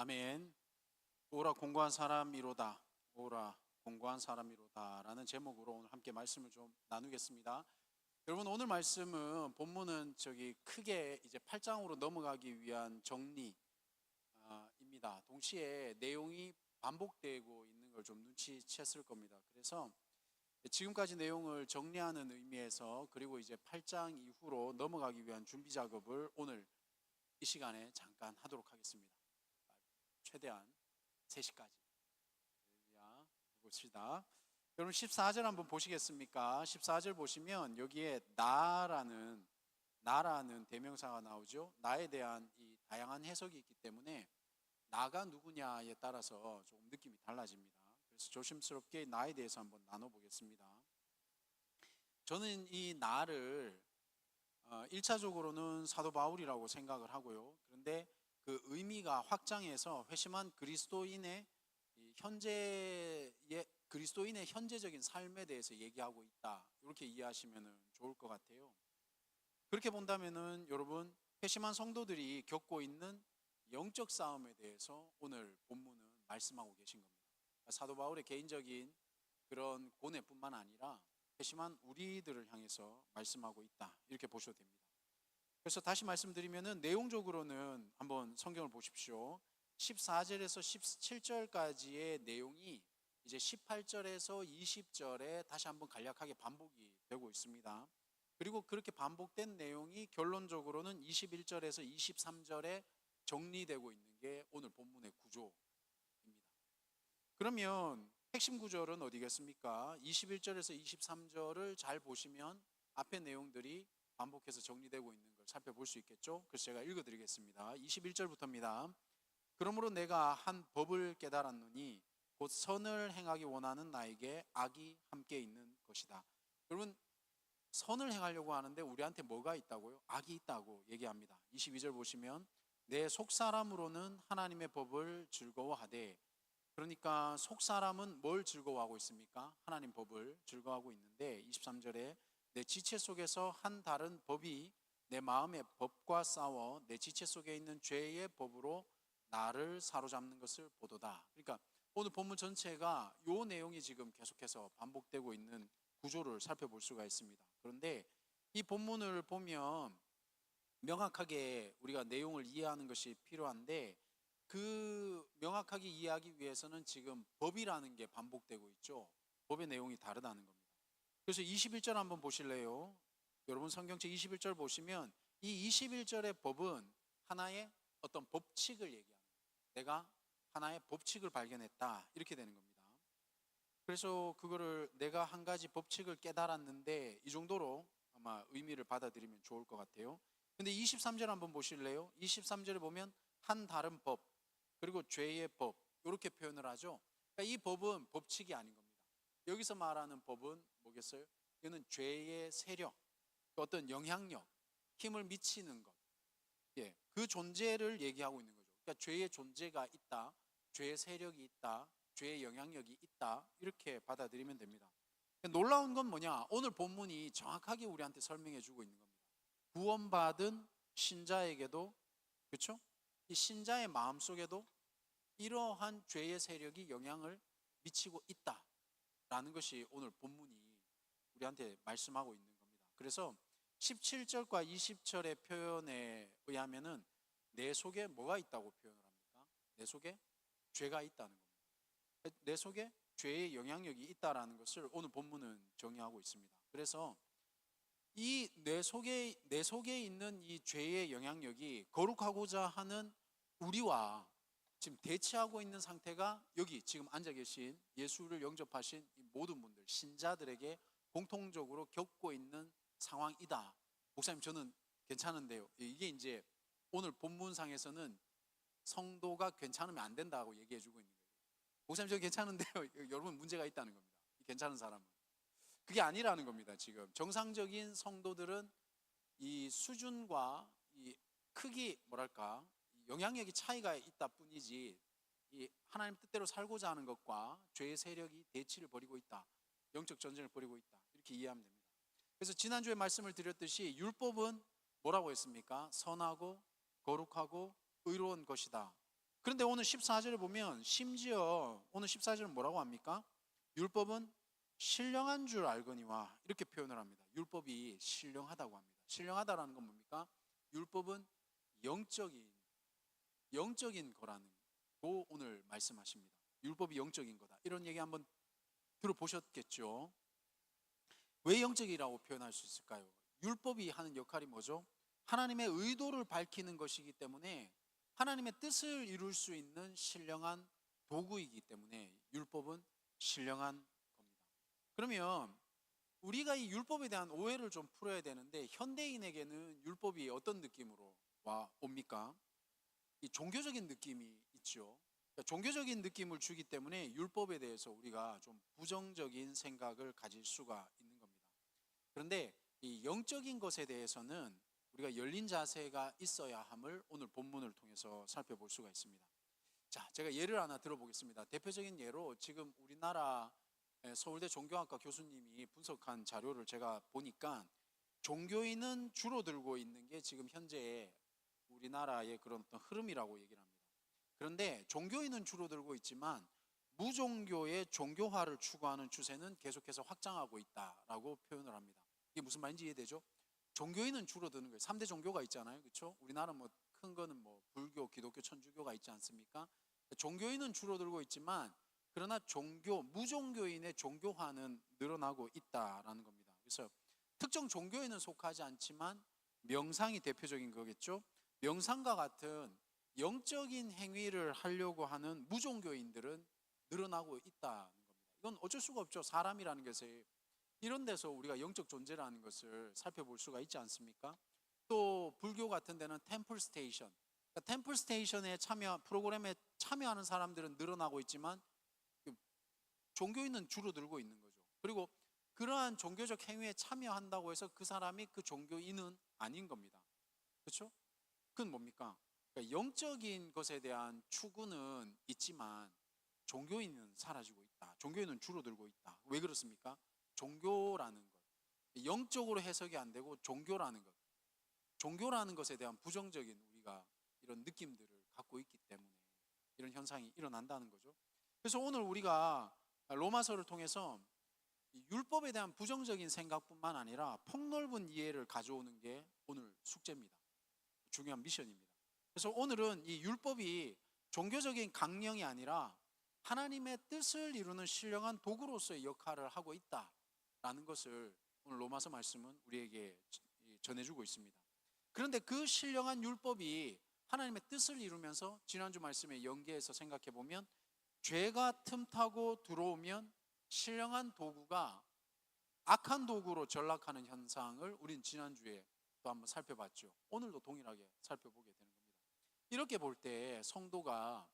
아멘. 오라 공고한 사람이로다. 오라 공고한 사람이로다라는 제목으로 오늘 함께 말씀을 좀 나누겠습니다. 여러분, 오늘 말씀은 본문은 크게 이제 8장으로 넘어가기 위한 정리입니다. 동시에 내용이 반복되고 있는 걸 좀 눈치챘을 겁니다. 그래서 지금까지 내용을 정리하는 의미에서, 그리고 이제 8장 이후로 넘어가기 위한 준비 작업을 오늘 이 시간에 잠깐 하도록 하겠습니다. 최대한 3시까지 봅시다. 여러분, 14절 한번 보시겠습니까? 14절 보시면 여기에 나라는 대명사가 나오죠. 나에 대한 이 다양한 해석이 있기 때문에 나가 누구냐에 따라서 조금 느낌이 달라집니다. 그래서 조심스럽게 나에 대해서 한번 나눠보겠습니다. 저는 이 나를 1차적으로는 사도 바울이라고 생각을 하고요. 그런데 그 의미가 확장해서 회심한 그리스도인의 현재적인 삶에 대해서 얘기하고 있다, 이렇게 이해하시면 좋을 것 같아요. 그렇게 본다면은 여러분, 회심한 성도들이 겪고 있는 영적 싸움에 대해서 오늘 본문은 말씀하고 계신 겁니다. 사도 바울의 개인적인 그런 고뇌뿐만 아니라 회심한 우리들을 향해서 말씀하고 있다, 이렇게 보셔도 됩니다. 그래서 다시 말씀드리면은 내용적으로는 한번 성경을 보십시오. 14절에서 17절까지의 내용이 이제 18절에서 20절에 다시 한번 간략하게 반복이 되고 있습니다. 그리고 그렇게 반복된 내용이 결론적으로는 21절에서 23절에 정리되고 있는 게 오늘 본문의 구조입니다. 그러면 핵심 구절은 어디겠습니까? 21절에서 23절을 잘 보시면 앞의 내용들이 반복해서 정리되고 있는 걸 살펴볼 수 있겠죠? 그래서 제가 읽어드리겠습니다. 21절부터입니다. 그러므로 내가 한 법을 깨달았노니 곧 선을 행하기 원하는 나에게 악이 함께 있는 것이다. 여러분, 선을 행하려고 하는데 우리한테 뭐가 있다고요? 악이 있다고 얘기합니다. 22절 보시면 내 속사람으로는 하나님의 법을 즐거워하되, 그러니까 속사람은 뭘 즐거워하고 있습니까? 하나님 법을 즐거워하고 있는데, 23절에 내 지체 속에서 한 다른 법이 내 마음의 법과 싸워 내 지체 속에 있는 죄의 법으로 나를 사로잡는 것을 보도다. 그러니까 오늘 본문 전체가 이 내용이 지금 계속해서 반복되고 있는 구조를 살펴볼 수가 있습니다. 그런데 이 본문을 보면 명확하게 우리가 내용을 이해하는 것이 필요한데, 그 명확하게 이해하기 위해서는 지금 법이라는 게 반복되고 있죠. 법의 내용이 다르다는 겁니다. 그래서 21절 한번 보실래요? 여러분, 성경책 21절 보시면 이 21절의 법은 하나의 어떤 법칙을 얘기합니다. 내가 하나의 법칙을 발견했다, 이렇게 되는 겁니다. 그래서 그거를 내가 한 가지 법칙을 깨달았는데, 이 정도로 아마 의미를 받아들이면 좋을 것 같아요. 근데 23절 한번 보실래요? 23절에 보면 한 다른 법, 그리고 죄의 법, 이렇게 표현을 하죠. 그러니까 이 법은 법칙이 아닌 겁니다. 여기서 말하는 법은 뭐겠어요? 이거는 죄의 세력, 어떤 영향력, 힘을 미치는 것, 그 존재를 얘기하고 있는 거죠. 그러니까 죄의 존재가 있다, 죄의 세력이 있다, 죄의 영향력이 있다, 이렇게 받아들이면 됩니다. 놀라운 건 뭐냐? 오늘 본문이 정확하게 우리한테 설명해 주고 있는 겁니다. 구원받은 신자에게도, 그렇죠? 이 신자의 마음속에도 이러한 죄의 세력이 영향을 미치고 있다라는 것이 오늘 본문이 우리한테 말씀하고 있는 겁니다. 그래서 17절과 20절의 표현에 의하면은 내 속에 뭐가 있다고 표현을 합니까? 내 속에 죄가 있다는 겁니다. 내 속에 죄의 영향력이 있다라는 것을 오늘 본문은 정의하고 있습니다. 그래서 이 내 속에 있는 이 죄의 영향력이 거룩하고자 하는 우리와 지금 대치하고 있는 상태가 여기 지금 앉아 계신 예수를 영접하신 이 모든 분들, 신자들에게 공통적으로 겪고 있는 상황이다. 목사님, 저는 괜찮은데요. 이게 이제 오늘 본문상에서는 성도가 괜찮으면 안 된다고 얘기해 주고 있는 거예요. 목사님, 저 괜찮은데요. 여러분, 문제가 있다는 겁니다. 괜찮은 사람은. 그게 아니라는 겁니다. 지금 정상적인 성도들은 이 수준과 이 크기, 뭐랄까, 영향력이 차이가 있다 뿐이지, 이 하나님 뜻대로 살고자 하는 것과 죄의 세력이 대치를 벌이고 있다, 영적 전쟁을 벌이고 있다, 이렇게 이해하면 됩니다. 그래서 지난주에 말씀을 드렸듯이 율법은 뭐라고 했습니까? 선하고 거룩하고 의로운 것이다. 그런데 오늘 14절에 보면 심지어 오늘 14절은 뭐라고 합니까? 율법은 신령한 줄 알거니와 이렇게 표현을 합니다. 율법이 신령하다고 합니다. 신령하다라는 건 뭡니까? 율법은 영적인 거라는 거 오늘 말씀하십니다. 율법이 영적인 거다. 이런 얘기 한번 들어보셨겠죠? 왜 영적이라고 표현할 수 있을까요? 율법이 하는 역할이 뭐죠? 하나님의 의도를 밝히는 것이기 때문에 하나님의 뜻을 이룰 수 있는 신령한 도구이기 때문에 율법은 신령한 겁니다. 그러면 우리가 이 율법에 대한 오해를 좀 풀어야 되는데 현대인에게는 율법이 어떤 느낌으로 옵니까? 이 종교적인 느낌이 있죠. 그러니까 종교적인 느낌을 주기 때문에 율법에 대해서 우리가 좀 부정적인 생각을 가질 수가 있는 겁니다. 그런데 이 영적인 것에 대해서는 우리가 열린 자세가 있어야 함을 오늘 본문을 통해서 살펴볼 수가 있습니다. 자, 제가 예를 하나 들어보겠습니다. 대표적인 예로 지금 우리나라 서울대 종교학과 교수님이 분석한 자료를 제가 보니까 종교인은 줄어들고 있는 게 지금 현재 우리나라의 그런 어떤 흐름이라고 얘기를 합니다. 그런데 종교인은 줄어들고 있지만 무종교의 종교화를 추구하는 추세는 계속해서 확장하고 있다라고 표현을 합니다. 이게 무슨 말인지 이해되죠? 종교인은 줄어드는 거예요. 3대 종교가 있잖아요. 그렇죠? 우리나라 뭐 큰 거는 뭐 불교, 기독교, 천주교가 있지 않습니까? 종교인은 줄어들고 있지만 그러나 무종교인의 종교화는 늘어나고 있다라는 겁니다. 그래서 특정 종교에는 속하지 않지만 명상이 대표적인 거겠죠. 명상과 같은 영적인 행위를 하려고 하는 무종교인들은 늘어나고 있다는 겁니다. 이건 어쩔 수가 없죠. 사람이라는 것에 이런 데서 우리가 영적 존재라는 것을 살펴볼 수가 있지 않습니까? 또 불교 같은 데는 템플 스테이션, 그러니까 템플 스테이션에 프로그램에 참여하는 사람들은 늘어나고 있지만 종교인은 줄어들고 있는 거죠. 그리고 그러한 종교적 행위에 참여한다고 해서 그 사람이 그 종교인은 아닌 겁니다. 그렇죠? 그건 뭡니까? 그러니까 영적인 것에 대한 추구는 있지만 종교인은 사라지고 있다. 종교인은 줄어들고 있다. 왜 그렇습니까? 종교라는 것, 영적으로 해석이 안 되고 종교라는 것에 대한 부정적인 우리가 이런 느낌들을 갖고 있기 때문에 이런 현상이 일어난다는 거죠. 그래서 오늘 우리가 로마서를 통해서 율법에 대한 부정적인 생각뿐만 아니라 폭넓은 이해를 가져오는 게 오늘 숙제입니다. 중요한 미션입니다. 그래서 오늘은 이 율법이 종교적인 강령이 아니라 하나님의 뜻을 이루는 신령한 도구로서의 역할을 하고 있다라는 것을 오늘 로마서 말씀은 우리에게 전해주고 있습니다. 그런데 그 신령한 율법이 하나님의 뜻을 이루면서 지난주 말씀에 연계해서 생각해 보면 죄가 틈타고 들어오면 신령한 도구가 악한 도구로 전락하는 현상을 우린 지난주에 또 한번 살펴봤죠. 오늘도 동일하게 살펴보게 되는 겁니다. 이렇게 볼 때 성도가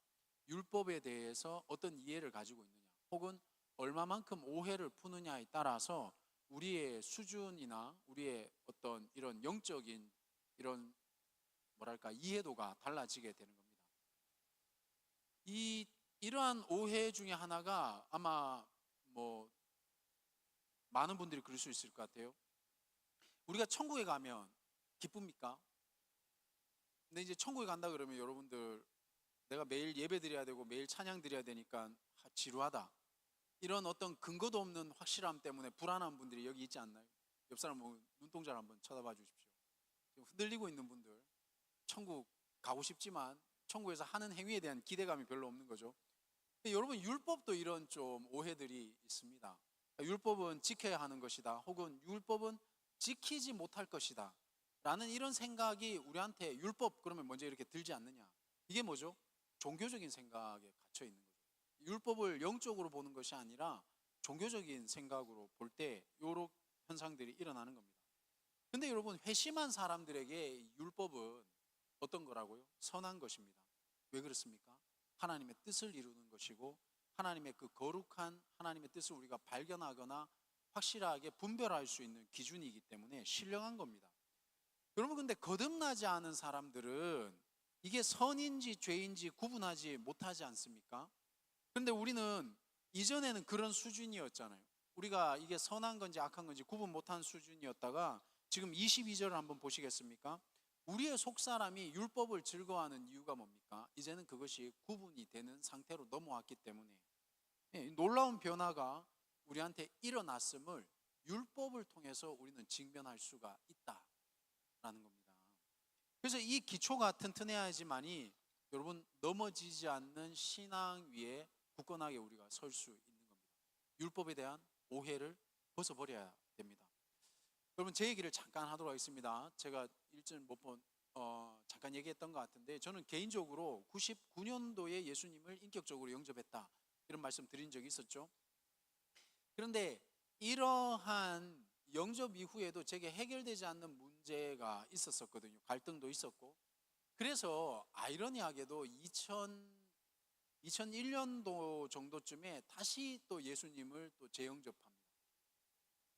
율법에 대해서 어떤 이해를 가지고 있느냐 혹은 얼마만큼 오해를 푸느냐에 따라서 우리의 수준이나 우리의 어떤 이런 영적인 이런 이해도가 달라지게 되는 겁니다. 이러한 오해 중에 하나가 아마 많은 분들이 그럴 수 있을 것 같아요. 우리가 천국에 가면 기쁩니까? 근데 이제 천국에 간다 그러면 여러분들 내가 매일 예배 드려야 되고 매일 찬양 드려야 되니까 지루하다. 이런 어떤 근거도 없는 확실함 때문에 불안한 분들이 여기 있지 않나요? 옆 사람 눈동자를 한번 쳐다봐 주십시오. 지금 흔들리고 있는 분들, 천국 가고 싶지만 천국에서 하는 행위에 대한 기대감이 별로 없는 거죠. 여러분 율법도 이런 좀 오해들이 있습니다. 율법은 지켜야 하는 것이다 혹은 율법은 지키지 못할 것이다 라는 이런 생각이 우리한테 율법 그러면 먼저 이렇게 들지 않느냐. 이게 뭐죠? 종교적인 생각에 갇혀 있는 거죠. 율법을 영적으로 보는 것이 아니라 종교적인 생각으로 볼 때 이런 현상들이 일어나는 겁니다. 근데 여러분 회심한 사람들에게 율법은 어떤 거라고요? 선한 것입니다. 왜 그렇습니까? 하나님의 뜻을 이루는 것이고 하나님의 그 거룩한 하나님의 뜻을 우리가 발견하거나 확실하게 분별할 수 있는 기준이기 때문에 신령한 겁니다. 여러분 근데 거듭나지 않은 사람들은 이게 선인지 죄인지 구분하지 못하지 않습니까? 그런데 우리는 이전에는 그런 수준이었잖아요. 우리가 이게 선한 건지 악한 건지 구분 못한 수준이었다가 지금 22절을 한번 보시겠습니까? 우리의 속사람이 율법을 즐거워하는 이유가 뭡니까? 이제는 그것이 구분이 되는 상태로 넘어왔기 때문에 놀라운 변화가 우리한테 일어났음을 율법을 통해서 우리는 직면할 수가 있다라는 겁니다. 그래서 이 기초가 튼튼해야지만이 여러분 넘어지지 않는 신앙 위에 굳건하게 우리가 설 수 있는 겁니다. 율법에 대한 오해를 벗어버려야 됩니다. 여러분 제 얘기를 잠깐 하도록 하겠습니다. 제가 일전 몇 번 잠깐 얘기했던 것 같은데 저는 개인적으로 99년도에 예수님을 인격적으로 영접했다 이런 말씀 드린 적이 있었죠. 그런데 이러한 영접 이후에도 제게 해결되지 않는 문제가 있었거든요. 갈등도 있었고. 그래서 아이러니하게도 2001년도 정도쯤에 다시 또 예수님을 또 재영접합니다.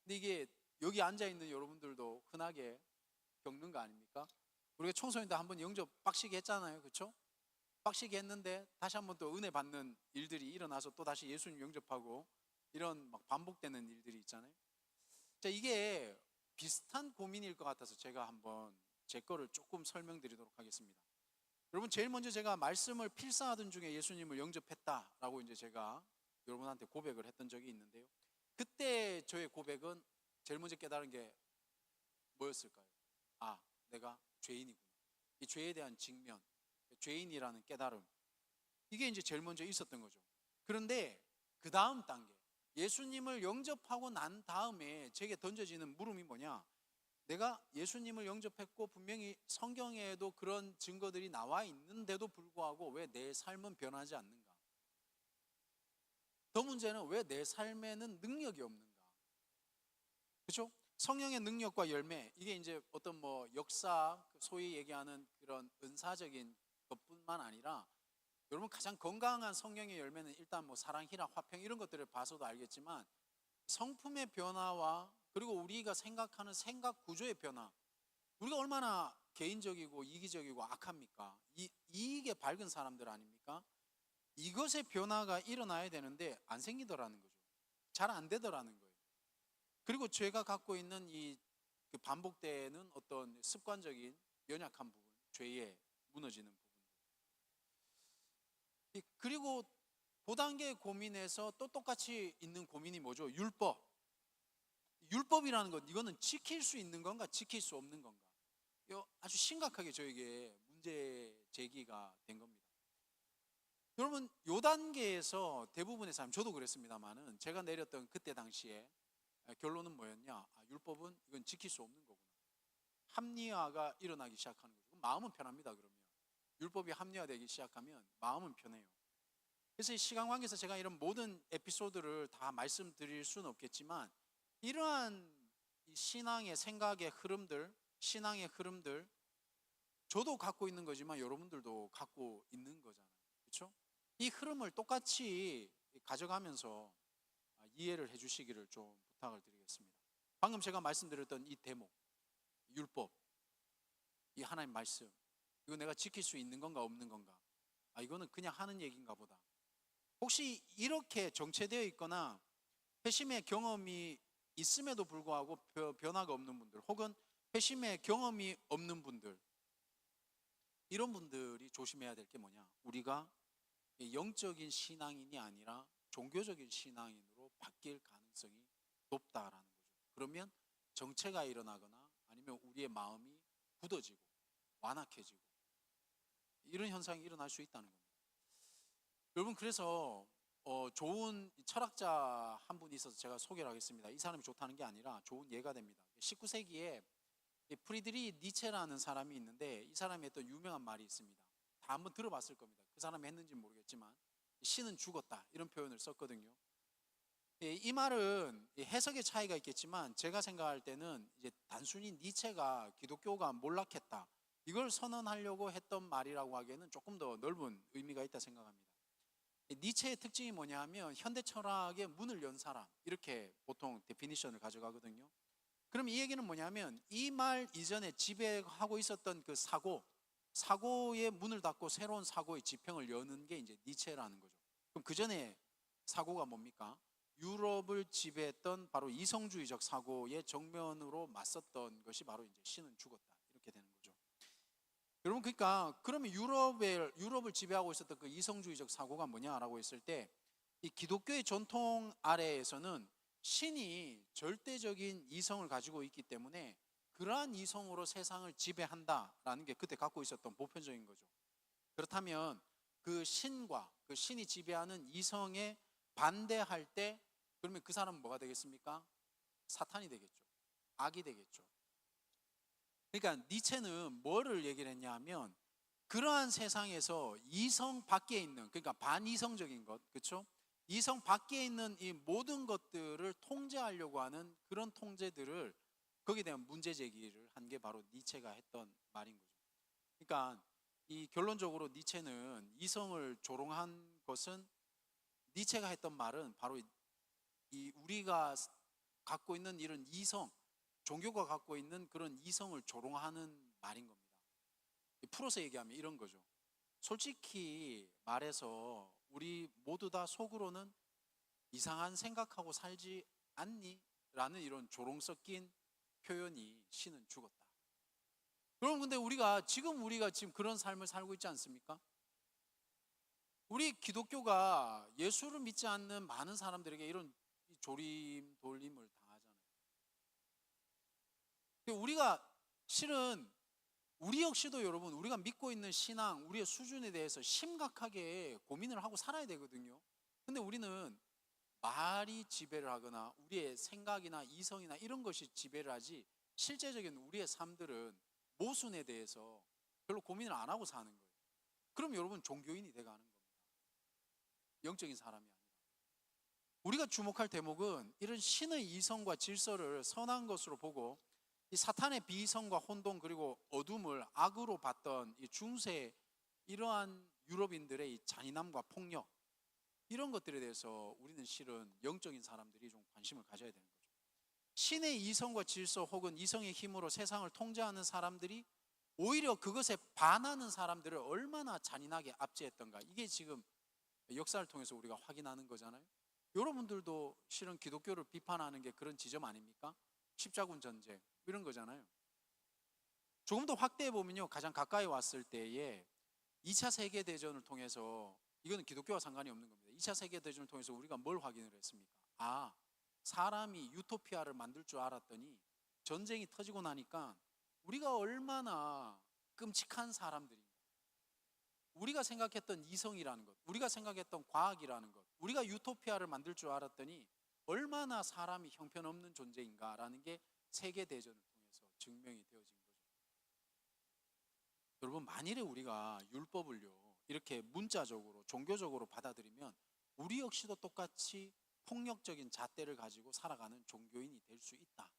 근데 이게 여기 앉아있는 여러분들도 흔하게 겪는 거 아닙니까? 우리가 청소년들 한번 영접 빡시게 했잖아요. 그렇죠? 빡시게 했는데 다시 한번 또 은혜 받는 일들이 일어나서 또 다시 예수님 영접하고 이런 막 반복되는 일들이 있잖아요. 자, 이게 비슷한 고민일 것 같아서 제가 한번 제 거를 조금 설명드리도록 하겠습니다. 여러분 제일 먼저 제가 말씀을 필사하던 중에 예수님을 영접했다라고 이제 제가 여러분한테 고백을 했던 적이 있는데요. 그때 저의 고백은 제일 먼저 깨달은 게 뭐였을까요? 아, 내가 죄인이구나. 이 죄에 대한 직면, 죄인이라는 깨달음. 이게 이제 제일 먼저 있었던 거죠. 그런데 그 다음 단계, 예수님을 영접하고 난 다음에 제게 던져지는 물음이 뭐냐? 내가 예수님을 영접했고 분명히 성경에도 그런 증거들이 나와 있는데도 불구하고 왜 내 삶은 변하지 않는가? 더 문제는 왜 내 삶에는 능력이 없는가? 그렇죠? 성령의 능력과 열매, 이게 이제 어떤 뭐 역사, 소위 얘기하는 그런 은사적인 것뿐만 아니라 여러분 가장 건강한 성령의 열매는 일단 뭐 사랑, 희락, 화평 이런 것들을 봐서도 알겠지만 성품의 변화와 그리고 우리가 생각하는 생각 구조의 변화, 우리가 얼마나 개인적이고 이기적이고 악합니까? 이익에 밝은 사람들 아닙니까? 이것의 변화가 일어나야 되는데 안 생기더라는 거죠. 잘 안 되더라는 거예요. 그리고 죄가 갖고 있는 그 반복되는 어떤 습관적인 연약한 부분, 죄에 무너지는 부분. 그리고 도단계 고민에서 또 똑같이 있는 고민이 뭐죠? 율법. 율법이라는 것, 이거는 지킬 수 있는 건가, 지킬 수 없는 건가? 아주 심각하게 저에게 문제 제기가 된 겁니다. 여러분, 요 단계에서 대부분의 사람, 저도 그랬습니다만은 제가 내렸던 그때 당시에 결론은 뭐였냐? 율법은 이건 지킬 수 없는 거구나. 합리화가 일어나기 시작하는 거죠. 마음은 편합니다. 그러면 율법이 합리화되기 시작하면 마음은 편해요. 그래서 이 시간 관계에서 제가 이런 모든 에피소드를 다 말씀드릴 수는 없겠지만 이러한 신앙의 생각의 흐름들, 신앙의 흐름들 저도 갖고 있는 거지만 여러분들도 갖고 있는 거잖아요. 그렇죠? 이 흐름을 똑같이 가져가면서 이해를 해주시기를 좀 부탁을 드리겠습니다. 방금 제가 말씀드렸던 이 대목, 율법, 이 하나님 말씀, 이거 내가 지킬 수 있는 건가 없는 건가? 이거는 그냥 하는 얘기인가 보다. 혹시 이렇게 정체되어 있거나 회심의 경험이 있음에도 불구하고 변화가 없는 분들, 혹은 회심의 경험이 없는 분들, 이런 분들이 조심해야 될 게 뭐냐? 우리가 영적인 신앙인이 아니라 종교적인 신앙인으로 바뀔 가능성이 높다라는 거죠. 그러면 정체가 일어나거나 아니면 우리의 마음이 굳어지고 완악해지고 이런 현상이 일어날 수 있다는 겁니다. 여러분, 그래서 좋은 철학자 한 분이 있어서 제가 소개를 하겠습니다. 이 사람이 좋다는 게 아니라 좋은 예가 됩니다. 19세기에 프리드리 니체라는 사람이 있는데 이 사람이 했던 유명한 말이 있습니다. 다 한번 들어봤을 겁니다. 그 사람이 했는지는 모르겠지만 신은 죽었다 이런 표현을 썼거든요. 이 말은 해석의 차이가 있겠지만 제가 생각할 때는 이제 단순히 니체가 기독교가 몰락했다 이걸 선언하려고 했던 말이라고 하기에는 조금 더 넓은 의미가 있다 생각합니다. 니체의 특징이 뭐냐 하면 현대 철학의 문을 연 사람, 이렇게 보통 데피니션을 가져가거든요. 그럼 이 얘기는 뭐냐면 이 말 이전에 지배하고 있었던 그 사고의 문을 닫고 새로운 사고의 지평을 여는 게 이제 니체라는 거죠. 그럼 그 전에 사고가 뭡니까? 유럽을 지배했던 바로 이성주의적 사고의 정면으로 맞섰던 것이 바로 이제 신은 죽었다 이렇게 되는 거죠. 여러분, 그러니까 그러면 유럽을 지배하고 있었던 그 이성주의적 사고가 뭐냐라고 했을 때, 이 기독교의 전통 아래에서는 신이 절대적인 이성을 가지고 있기 때문에 그러한 이성으로 세상을 지배한다라는 게 그때 갖고 있었던 보편적인 거죠. 그렇다면 그 신이 지배하는 이성에 반대할 때, 그러면 그 사람은 뭐가 되겠습니까? 사탄이 되겠죠. 악이 되겠죠. 그러니까 니체는 뭐를 얘기를 했냐 하면, 그러한 세상에서 이성 밖에 있는, 그러니까 반이성적인 것, 그렇죠? 이성 밖에 있는 이 모든 것들을 통제하려고 하는 그런 통제들을, 거기에 대한 문제 제기를 한 게 바로 니체가 했던 말인 거죠. 그러니까 이 결론적으로 니체는 이성을 조롱한 것은, 니체가 했던 말은 바로 이 우리가 갖고 있는 이런 이성, 종교가 갖고 있는 그런 이성을 조롱하는 말인 겁니다. 풀어서 얘기하면 이런 거죠. 솔직히 말해서 우리 모두 다 속으로는 이상한 생각하고 살지 않니? 라는 이런 조롱 섞인 표현이 신은 죽었다. 그럼 근데 우리가 지금 그런 삶을 살고 있지 않습니까? 우리 기독교가 예수를 믿지 않는 많은 사람들에게 이런 조림 돌림을 당하잖아요. 우리가 실은 우리 역시도 여러분, 우리가 믿고 있는 신앙, 우리의 수준에 대해서 심각하게 고민을 하고 살아야 되거든요. 근데 우리는 말이 지배를 하거나 우리의 생각이나 이성이나 이런 것이 지배를 하지, 실제적인 우리의 삶들은 모순에 대해서 별로 고민을 안 하고 사는 거예요. 그럼 여러분 종교인이 돼가는 겁니다. 영적인 사람이 아니라. 우리가 주목할 대목은 이런 신의 이성과 질서를 선한 것으로 보고, 이 사탄의 비이성과 혼돈 그리고 어둠을 악으로 봤던 이 중세, 이러한 유럽인들의 이 잔인함과 폭력, 이런 것들에 대해서 우리는 실은 영적인 사람들이 좀 관심을 가져야 되는 거죠. 신의 이성과 질서 혹은 이성의 힘으로 세상을 통제하는 사람들이 오히려 그것에 반하는 사람들을 얼마나 잔인하게 압제했던가, 이게 지금 역사를 통해서 우리가 확인하는 거잖아요. 여러분들도 실은 기독교를 비판하는 게 그런 지점 아닙니까? 십자군 전쟁 이런 거잖아요. 조금 더 확대해 보면요, 가장 가까이 왔을 때에 2차 세계대전을 통해서, 이거는 기독교와 상관이 없는 겁니다. 2차 세계대전을 통해서 우리가 뭘 확인을 했습니까? 사람이 유토피아를 만들 줄 알았더니 전쟁이 터지고 나니까 우리가 얼마나 끔찍한 사람들인가. 우리가 생각했던 이성이라는 것, 우리가 생각했던 과학이라는 것, 우리가 유토피아를 만들 줄 알았더니 얼마나 사람이 형편없는 존재인가라는 게 세계대전을 통해서 증명이 되어진 거죠. 여러분, 만일에 우리가 율법을요 이렇게 문자적으로 종교적으로 받아들이면 우리 역시도 똑같이 폭력적인 잣대를 가지고 살아가는 종교인이 될 수 있다.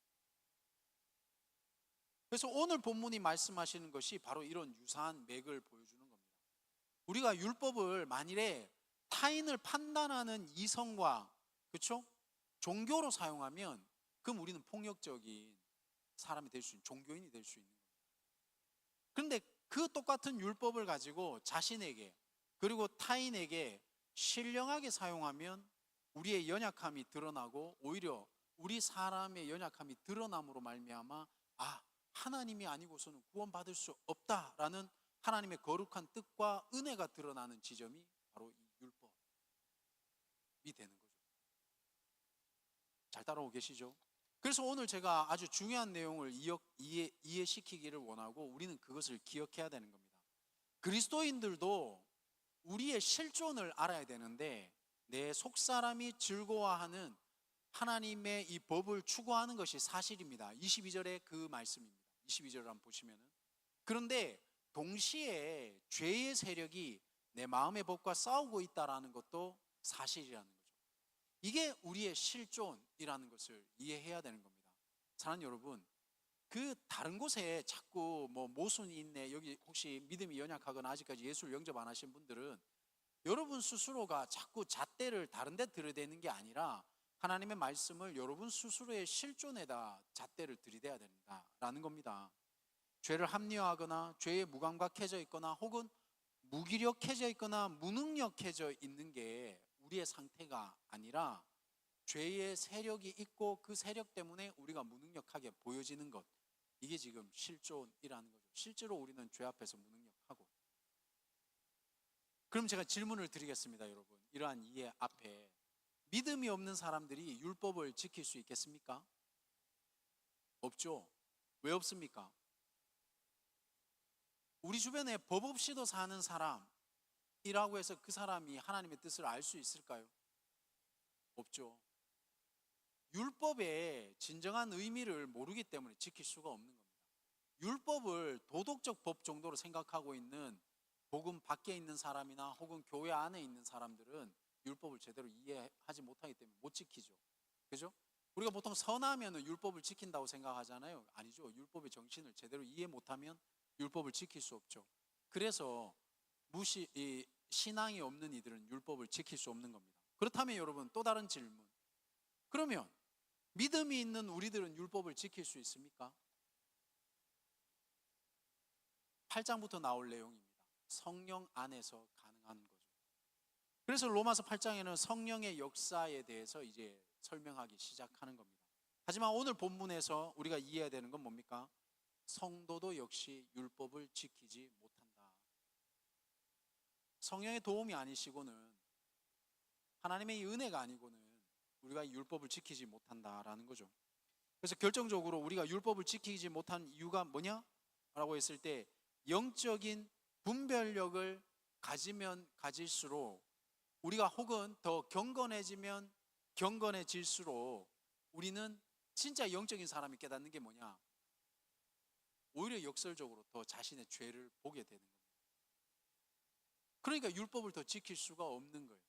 그래서 오늘 본문이 말씀하시는 것이 바로 이런 유사한 맥을 보여주는 겁니다. 우리가 율법을 만일에 타인을 판단하는 이성과, 그렇죠? 종교로 사용하면, 그럼 우리는 폭력적인 사람이 될 수 있는, 종교인이 될 수 있는 겁니다. 그런데 그 똑같은 율법을 가지고 자신에게 그리고 타인에게 신령하게 사용하면 우리의 연약함이 드러나고, 오히려 우리 사람의 연약함이 드러남으로 말미암아 하나님이 아니고서는 구원받을 수 없다라는 하나님의 거룩한 뜻과 은혜가 드러나는 지점이 바로 이 율법이 되는 거죠. 잘 따라오고 계시죠? 그래서 오늘 제가 아주 중요한 내용을 이해시키기를 원하고, 우리는 그것을 기억해야 되는 겁니다. 그리스도인들도 우리의 실존을 알아야 되는데, 내 속사람이 즐거워하는 하나님의 이 법을 추구하는 것이 사실입니다. 22절의 그 말씀입니다. 22절을 한번 보시면은, 그런데 동시에 죄의 세력이 내 마음의 법과 싸우고 있다라는 것도 사실이라는 거죠. 이게 우리의 실존이라는 것을 이해해야 되는 겁니다. 사랑하는 여러분, 그 다른 곳에 자꾸 모순이 있네, 여기 혹시 믿음이 연약하거나 아직까지 예수를 영접 안 하신 분들은 여러분 스스로가 자꾸 잣대를 다른 데 들이대는 게 아니라 하나님의 말씀을 여러분 스스로의 실존에다 잣대를 들이대야 된다라는 겁니다. 죄를 합리화하거나 죄에 무감각해져 있거나 혹은 무기력해져 있거나 무능력해져 있는 게 우리의 상태가 아니라, 죄의 세력이 있고 그 세력 때문에 우리가 무능력하게 보여지는 것, 이게 지금 실존이라는 거죠. 실제로 우리는 죄 앞에서 무능력하고. 그럼 제가 질문을 드리겠습니다, 여러분. 이러한 이해 앞에 믿음이 없는 사람들이 율법을 지킬 수 있겠습니까? 없죠. 왜 없습니까? 우리 주변에 법 없이도 사는 사람이라고 해서 그 사람이 하나님의 뜻을 알 수 있을까요? 없죠. 율법의 진정한 의미를 모르기 때문에 지킬 수가 없는 겁니다. 율법을 도덕적 법 정도로 생각하고 있는 복음 밖에 있는 사람이나 혹은 교회 안에 있는 사람들은 율법을 제대로 이해하지 못하기 때문에 못 지키죠. 그죠? 우리가 보통 선하면 율법을 지킨다고 생각하잖아요. 아니죠. 율법의 정신을 제대로 이해 못하면 율법을 지킬 수 없죠. 그래서 신앙이 없는 이들은 율법을 지킬 수 없는 겁니다. 그렇다면 여러분, 또 다른 질문. 그러면 믿음이 있는 우리들은 율법을 지킬 수 있습니까? 8장부터 나올 내용입니다. 성령 안에서 가능한 거죠. 그래서 로마서 8장에는 성령의 역사에 대해서 이제 설명하기 시작하는 겁니다. 하지만 오늘 본문에서 우리가 이해해야 되는 건 뭡니까? 성도도 역시 율법을 지키지 못한다. 성령의 도움이 아니시고는, 하나님의 은혜가 아니고는 우리가 율법을 지키지 못한다라는 거죠. 그래서 결정적으로 우리가 율법을 지키지 못한 이유가 뭐냐? 라고 했을 때, 영적인 분별력을 가지면 가질수록, 우리가 혹은 더 경건해지면 경건해질수록 우리는 진짜 영적인 사람이 깨닫는 게 뭐냐? 오히려 역설적으로 더 자신의 죄를 보게 되는 겁니다. 그러니까 율법을 더 지킬 수가 없는 거예요.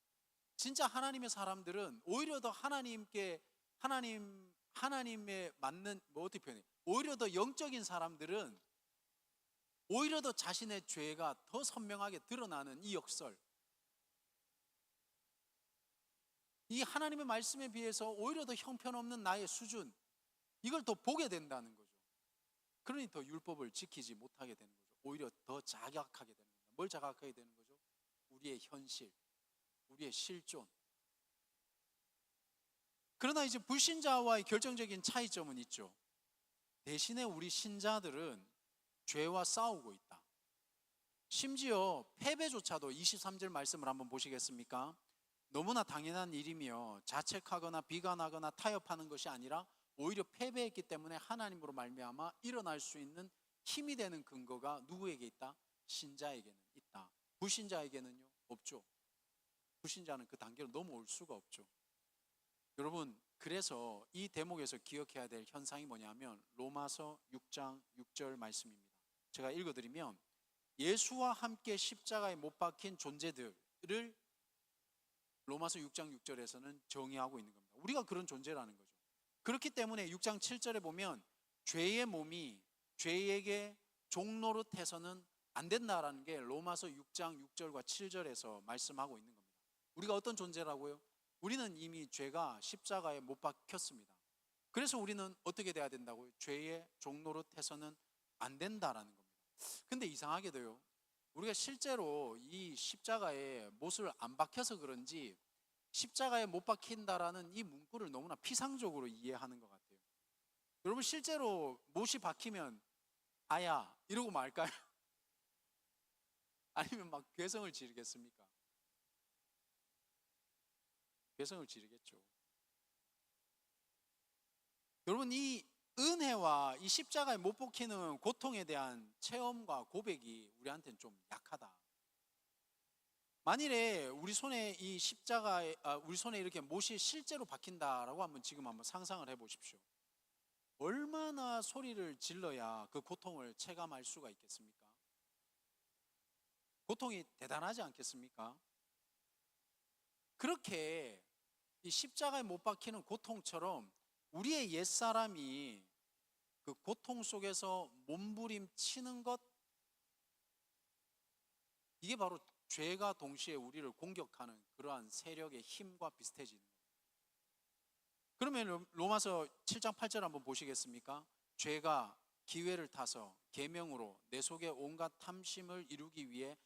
진짜 하나님의 사람들은 오히려 더 하나님에 맞는, 어떻게 표현해? 오히려 더 영적인 사람들은 오히려 더 자신의 죄가 더 선명하게 드러나는 이 역설, 이 하나님의 말씀에 비해서 오히려 더 형편없는 나의 수준, 이걸 더 보게 된다는 거죠. 그러니 더 율법을 지키지 못하게 되는 거죠. 오히려 더 자각하게 되는 겁니다. 뭘 자각하게 되는 거죠? 우리의 현실, 우리의 실존. 그러나 이제 불신자와의 결정적인 차이점은 있죠. 대신에 우리 신자들은 죄와 싸우고 있다. 심지어 패배조차도 23절 말씀을 한번 보시겠습니까? 너무나 당연한 일이며 자책하거나 비관하거나 타협하는 것이 아니라 오히려 패배했기 때문에 하나님으로 말미암아 일어날 수 있는 힘이 되는 근거가 누구에게 있다? 신자에게는 있다. 불신자에게는요? 없죠. 불신자는 그 단계로 넘어올 수가 없죠. 여러분, 그래서 이 대목에서 기억해야 될 현상이 뭐냐면 로마서 6장 6절 말씀입니다. 제가 읽어드리면, 예수와 함께 십자가에 못 박힌 존재들을 로마서 6장 6절에서는 정의하고 있는 겁니다. 우리가 그런 존재라는 거죠. 그렇기 때문에 6장 7절에 보면 죄의 몸이 죄에게 종노릇해서는 안 된다라는 게 로마서 6장 6절과 7절에서 말씀하고 있는 겁니다. 우리가 어떤 존재라고요? 우리는 이미 죄가 십자가에 못 박혔습니다. 그래서 우리는 어떻게 돼야 된다고요? 죄의 종노릇해서는 안 된다라는 겁니다. 근데 이상하게도요, 우리가 실제로 이 십자가에 못을 안 박혀서 그런지 십자가에 못 박힌다라는 이 문구를 너무나 피상적으로 이해하는 것 같아요. 여러분, 실제로 못이 박히면 아야 이러고 말까요? 아니면 막 괴성을 지르겠습니까? 괴성을 지르겠죠. 여러분, 이 은혜와 이 십자가에 못 박히는 고통에 대한 체험과 고백이 우리한테는 좀 약하다. 만일에 우리 손에 이 십자가에 우리 손에 이렇게 못이 실제로 박힌다라고 한번 지금 한번 상상을 해보십시오. 얼마나 소리를 질러야 그 고통을 체감할 수가 있겠습니까? 고통이 대단하지 않겠습니까? 그렇게 이 십자가에 못 박히는 고통처럼 우리의 옛사람이 그 고통 속에서 몸부림치는 것, 이게 바로 죄가 동시에 우리를 공격하는 그러한 세력의 힘과 비슷해지는 거예요. 그러면 로마서 7장 8절 한번 보시겠습니까? 죄가 기회를 타서 계명으로 내 속에 온갖 탐심을 이루기 위해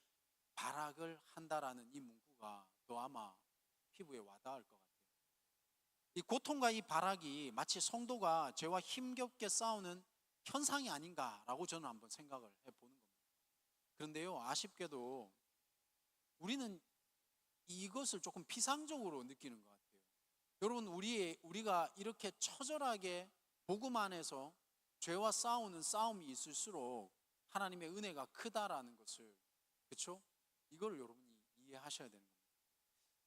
발악을 한다라는 이 문구가 더 아마 피부에 와닿을 것 같아요. 이 고통과 이 발악이 마치 성도가 죄와 힘겹게 싸우는 현상이 아닌가라고 저는 한번 생각을 해보는 겁니다. 그런데요, 아쉽게도 우리는 이것을 조금 피상적으로 느끼는 것 같아요. 여러분, 우리가 이렇게 처절하게 복음 안에서 죄와 싸우는 싸움이 있을수록 하나님의 은혜가 크다라는 것을, 그렇죠? 이걸 여러분이 이해하셔야 되는 겁니다.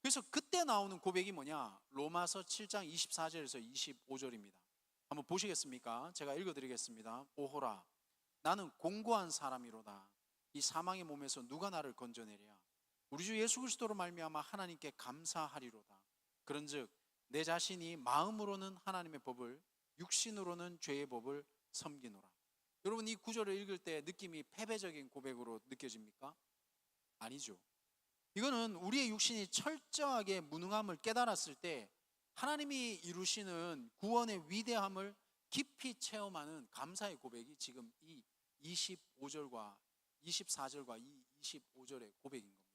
그래서 그때 나오는 고백이 뭐냐? 로마서 7장 24절에서 25절입니다. 한번 보시겠습니까? 제가 읽어드리겠습니다. 오호라, 나는 공고한 사람이로다. 이 사망의 몸에서 누가 나를 건져내랴? 우리 주 예수 그리스도로 말미암아 하나님께 감사하리로다. 그런즉 내 자신이 마음으로는 하나님의 법을, 육신으로는 죄의 법을 섬기노라. 여러분, 이 구절을 읽을 때 느낌이 패배적인 고백으로 느껴집니까? 아니죠. 이거는 우리의 육신이 철저하게 무능함을 깨달았을 때 하나님이 이루시는 구원의 위대함을 깊이 체험하는 감사의 고백이 지금 이 25절과 24절과 이 25절의 고백인 겁니다.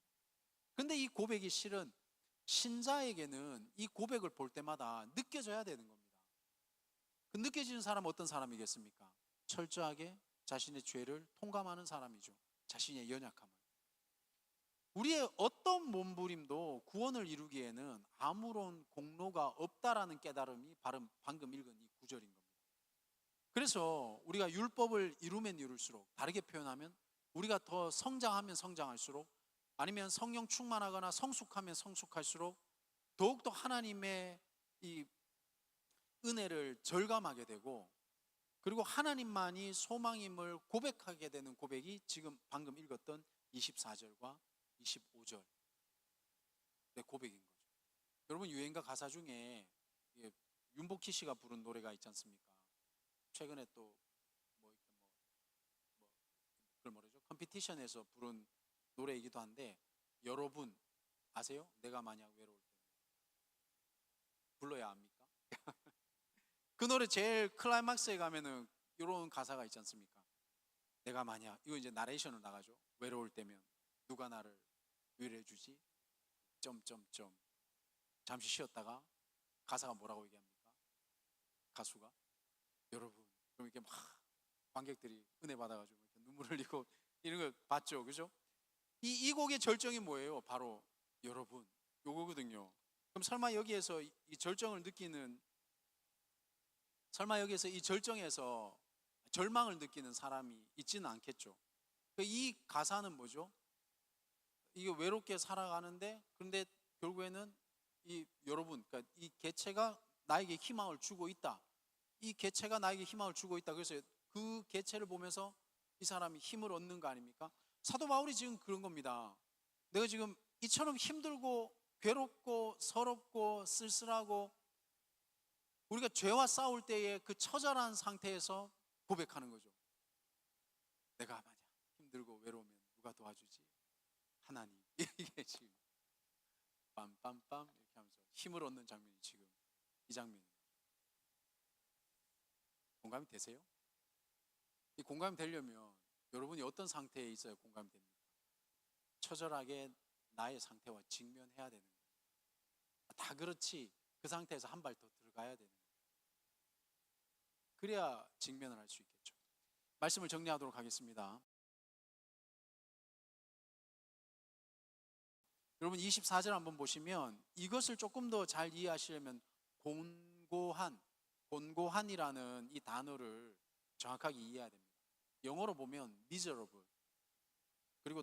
그런데 이 고백이 실은 신자에게는 이 고백을 볼 때마다 느껴져야 되는 겁니다. 그 느껴지는 사람은 어떤 사람이겠습니까? 철저하게 자신의 죄를 통감하는 사람이죠. 자신의 연약함을. 우리의 어떤 몸부림도 구원을 이루기에는 아무런 공로가 없다라는 깨달음이 바로 방금 읽은 이 구절인 겁니다. 그래서 우리가 율법을 이루면 이룰수록, 다르게 표현하면 우리가 더 성장하면 성장할수록, 아니면 성령 충만하거나 성숙하면 성숙할수록 더욱더 하나님의 이 은혜를 절감하게 되고, 그리고 하나님만이 소망임을 고백하게 되는 고백이 지금 방금 읽었던 24절과 25절의 고백인 거죠. 여러분, 유행가 가사 중에 윤복희 씨가 부른 노래가 있지 않습니까? 최근에 또 그걸 뭐라죠? 컴피티션에서 부른 노래이기도 한데, 여러분 아세요? 내가 만약 외로울 때 불러야 합니까? 그 노래 제일 클라이막스에 가면은 이런 가사가 있지 않습니까? 내가 만약, 이거 이제 나레이션을 나가죠. 외로울 때면 누가 나를 위로해 주지? 점점점. 잠시 쉬었다가 가사가 뭐라고 얘기합니까? 가수가 여러분, 그럼 이렇게 막 관객들이 은혜 받아가지고 이렇게 눈물 흘리고 이런 거 봤죠, 그죠? 이 곡의 절정이 뭐예요? 바로 여러분, 요거거든요. 그럼 설마 여기에서 이 절정을 느끼는, 설마 여기에서 이 절정에서 절망을 느끼는 사람이 있지는 않겠죠. 이 가사는 뭐죠? 이게 외롭게 살아가는데, 그런데 결국에는 이 여러분, 그러니까 이 개체가 나에게 희망을 주고 있다. 이 개체가 나에게 희망을 주고 있다. 그래서 그 개체를 보면서 이 사람이 힘을 얻는 거 아닙니까? 사도 바울이 지금 그런 겁니다. 내가 지금 이처럼 힘들고 괴롭고 서럽고 쓸쓸하고 우리가 죄와 싸울 때의 그 처절한 상태에서 고백하는 거죠. 내가 만약 힘들고 외로우면 누가 도와주지? 하나님. 이게 지금 빰빰빰 이렇게 하면서 힘을 얻는 장면이 지금 이 장면입니다. 공감이 되세요? 이 공감이 되려면 여러분이 어떤 상태에 있어야 공감이 됩니까? 처절하게 나의 상태와 직면해야 되는 거예요. 다 그렇지, 그 상태에서 한 발 더 들어가야 되는 거예요. 그래야 직면을 할 수 있겠죠. 말씀을 정리하도록 하겠습니다. 여러분, 24절 한번 보시면 이것을 조금 더 잘 이해하시려면 곤고한이라는 이 단어를 정확하게 이해해야 됩니다. 영어로 보면 miserable, 그리고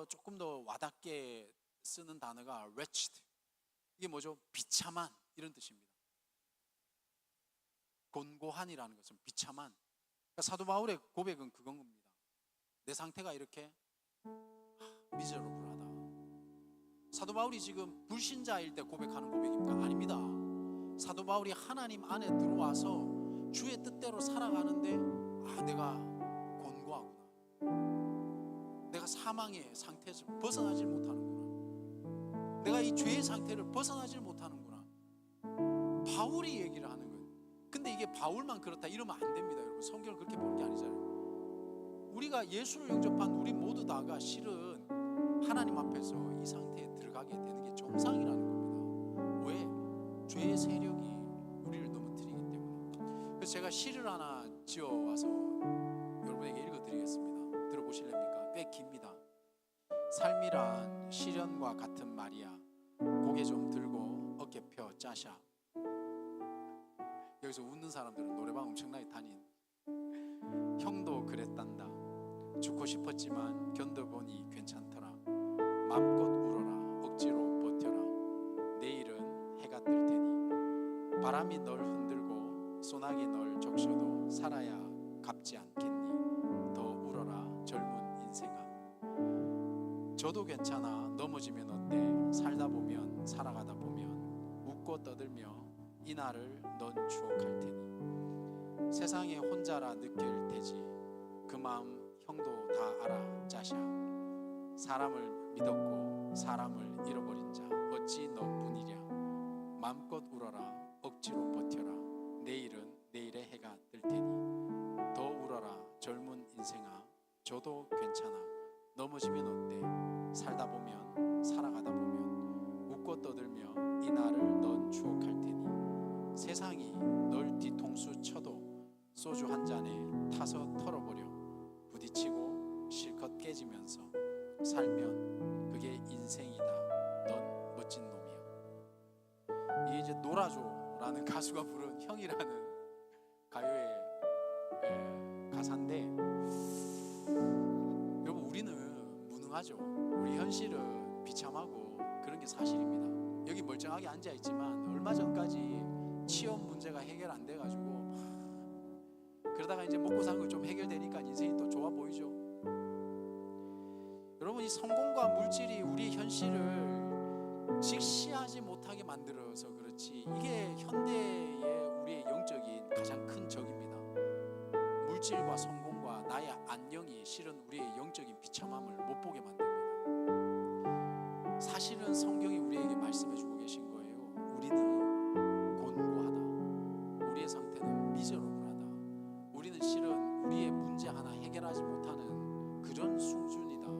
조금 더 와닿게 쓰는 단어가 wretched. 이게 뭐죠? 비참한, 이런 뜻입니다. 곤고한이라는 것은 비참한. 그러니까 사도 바울의 고백은 그건 겁니다. 내 상태가 이렇게 miserable하다. 사도 바울이 지금 불신자일 때 고백하는 고백입니까? 아닙니다. 사도 바울이 하나님 안에 들어와서 주의 뜻대로 살아가는데, 내가 곤고하구나. 내가 사망의 상태에서 벗어나질 못하는구나. 내가 이 죄의 상태를 벗어나질 못하는구나. 바울이 얘기를 하는 거예요. 근데 이게 바울만 그렇다 이러면 안 됩니다. 여러분, 성경을 그렇게 보는 게 아니잖아요. 우리가 예수를 영접한 우리 모두 다가 실은 하나님 앞에서 이 상태에 들어가게 되는 게 정상이라는 겁니다. 왜? 죄의 세력이 우리를 넘어뜨리기 때문에. 그래서 제가 시를 하나 지어와서 깁니다. 삶이란 시련과 같은 말이야. 고개 좀 들고 어깨 펴 짜샤. 여기서 웃는 사람들은 노래방 엄청나게 다닌. 형도 그랬단다. 죽고 싶었지만 견뎌보니 괜찮더라. 맘껏 울어라. 억지로 버텨라. 내일은 해가 뜰 테니. 바람이 널 흔들고 소나기 널 적셔도 살아야 갚지 않겠니. 더 울어라 젊은 인생아. 저도 괜찮아. 넘어지면 어때. 살다 보면 살아가다 보면 웃고 떠들며 이날을 넌 추억할 테니. 세상에 혼자라 느낄 테지. 그 마음 형도 다 알아 짜샤. 사람을 믿었고 사람을 잃어버린 자 어찌 너뿐이랴. 맘껏 울어라. 억지로 버텨라. 내일은 내일의 해가 뜰 테니. 더 울어라 젊은 인생아. 저도 괜찮아. 넘어지면 어때. 살다 보면 살아가다 보면 웃고 떠들며 이날을 넌 추억할 테니. 세상이 널 뒤통수 쳐도 소주 한 잔에 타서 털어버려. 부딪히고 실컷 깨지면서 살면 그게 인생이다. 넌 멋진 놈이야. 이게 이제 놀아줘라는 가수가 부른 형이라는 가요의 가사인데, 여러분 우리는 무능하죠. 우리 현실은 비참하고 그런 게 사실입니다. 여기 멀쩡하게 앉아있지만 얼마 전까지 취업 문제가 해결 안 돼가지고 그러다가 이제 먹고 사는 거 좀 해결되니까 인생이 또 좋아 보이죠. 여러분 이 성공과 물질이 우리 현실을 직시하지 못하게 만들어서 그렇지, 이게 현대의 우리의 영적인 가장 큰 적입니다. 물질과 성공과 나의 안녕이 실은 우리의 영적인 비참함을 못 보게 만듭니다. 사실은 성경이 우리에게 말씀해 주고 계신 거예요. 우리는 곤고하다. 우리의 상태는 미저러블하다. 우리는 실은 우리의 문제 하나 해결하지 못하는 그런 수준이다.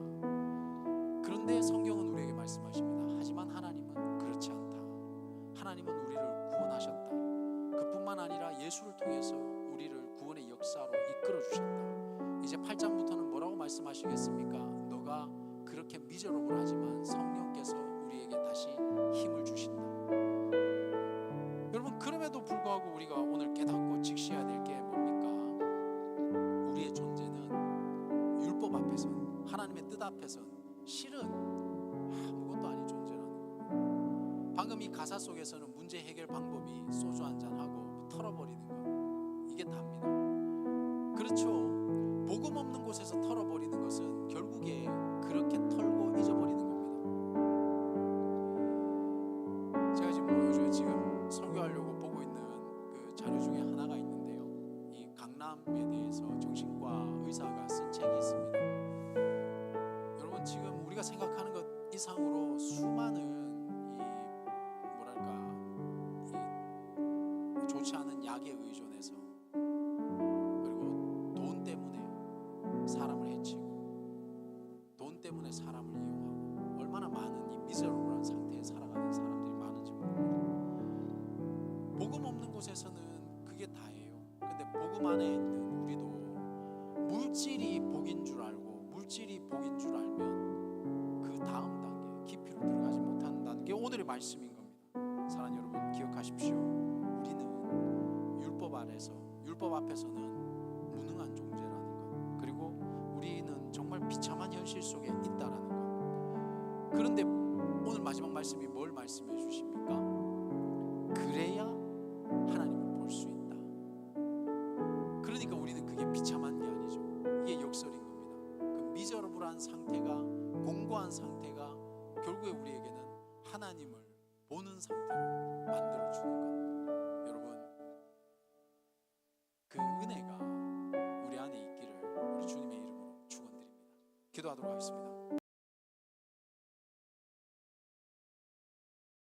그런데 성경은 우리에게 말씀하십니다. 하지만 하나님은 그렇지 않다. 하나님은 우리를 구원하셨다. 그뿐만 아니라 예수를 통해서 우리를 구원의 역사로 이끌어 주셨다. 이제 8장부터는 뭐라고 말씀하시겠습니까? 너가 그렇게 미저러블하지만 성령께서 우리에게 다시 힘을 주신다. 여러분 그럼에도 불구하고 우리가 오늘 깨닫고 직시해야 될 게 뭡니까? 우리의 존재는 율법 앞에서는, 하나님의 뜻 앞에서는 실은 아무것도 아닌 존재라는 거예요. 방금 이 가사 속에서는 문제 해결 방법이 소주 한잔하고 털어버리는 것, 이게 답니다. 그렇죠. 복음 없는 곳에서 털어버리는 것은 결국에 그렇게 털고 잊어버리는 겁니다. 제가 지금 요즘에 지금 설교하려고 보고 있는 그 자료 중에 하나가 있는데요, 이 강남에 대해서 정신과 의사가 쓴 책이 있습니다. 여러분 지금 우리가 생각하는 것 이상으로 수많은 이 좋지 않은 약에 의존해서, 그리고 돈 때문에 사람을 해치고 돈 때문에 사람을 이용하고 얼마나 많은 이 미저러블한 상태에 살아가는 사람들이 많은지 모릅니다. 복음 없는 곳에서는 그게 다예요. 근데 복음 안에 있는 우리도 물질이 복인 줄 알고 물질이 복인 줄 알면 그 다음 단계 깊이로 들어가지 못한다는 게 오늘의 말씀인 겁니다. 사랑하는 여러분 기억하십시오. 우리는 율법 아래서, 율법 앞에서는 무능한 존재라는 것, 그리고 우리는 정말 비참한 현실 속에 있다라는 것. 그런데 오늘 마지막 말씀이 뭘 말씀해 주십니까? 그래야 하나님을 볼 수 있다. 그러니까 우리는 그게 비참한 게 아니죠. 이게 역설인 겁니다. 그 미저러블한 상태가, 공고한 상태가 결국에 우리에게는 하나님을 보는 상태로 만들어주는 것. 여러분 그 은혜가 우리 안에 있기를 우리 주님의 이름으로 축원드립니다. 기도하도록 하겠습니다.